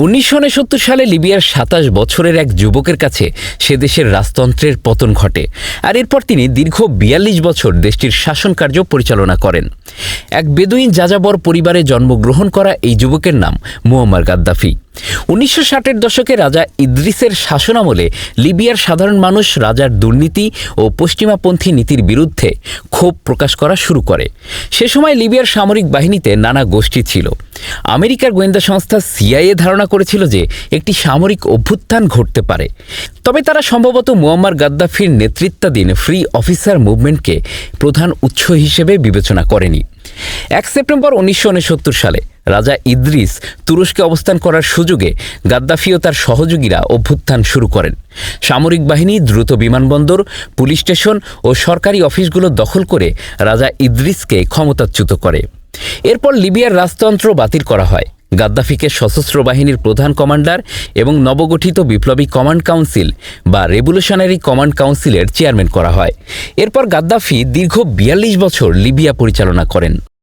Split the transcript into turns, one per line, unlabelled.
1969 সালে লিবিয়ার 27 বছরের এক যুবকের কাছে সে দেশের রাজতন্ত্রের পতন ঘটে, আর এরপর তিনি দীর্ঘ 42 বছর দেশটির শাসনকার্য পরিচালনা করেন। এক বেদুইন যাযাবর পরিবারে জন্মগ্রহণ করা এই যুবকের নাম মুয়াম্মার গাদ্দাফি। 1960-এর দশকে রাজা ইদ্রিসের শাসনামলে লিবিয়ার সাধারণ মানুষ রাজার দুর্নীতি ও পশ্চিমাপন্থী নীতির বিরুদ্ধে ক্ষোভ প্রকাশ করা শুরু করে। সে সময় লিবিয়ার সামরিক বাহিনীতে নানা গোষ্ঠী ছিল। আমেরিকার গোয়েন্দা সংস্থা সিআইএ ধারণা করেছিল যে একটি সামরিক অভ্যুত্থান ঘটতে পারে, তবে তারা সম্ভবত মুয়াম্মার গাদ্দাফির নেতৃত্বাধীন ফ্রি অফিসার মুভমেন্টকে প্রধান উৎস হিসেবে বিবেচনা করেনি। 1 সেপ্টেম্বর 1969 সালে রাজা ইদ্রিস তুরস্কে অবস্থান করার সুযোগে গাদ্দাফি ও তার সহযোগীরা অভ্যুত্থান শুরু করেন। সামরিক বাহিনী দ্রুত বিমানবন্দর, পুলিশ স্টেশন ও সরকারি অফিসগুলো দখল করে রাজা ইদ্রিসকে ক্ষমতাচ্যুত করে। এরপর লিবিয়ার রাজতন্ত্র বাতিল করা হয়। গাদ্দাফিকে সশস্ত্র বাহিনীর প্রধান কমান্ডার এবং নবগঠিত বিপ্লবী কমান্ড কাউন্সিল বা রেভলিউশনারি কমান্ড কাউন্সিলের চেয়ারম্যান করা হয়। এরপর গাদ্দাফি দীর্ঘ 42 বছর লিবিয়া পরিচালনা করেন।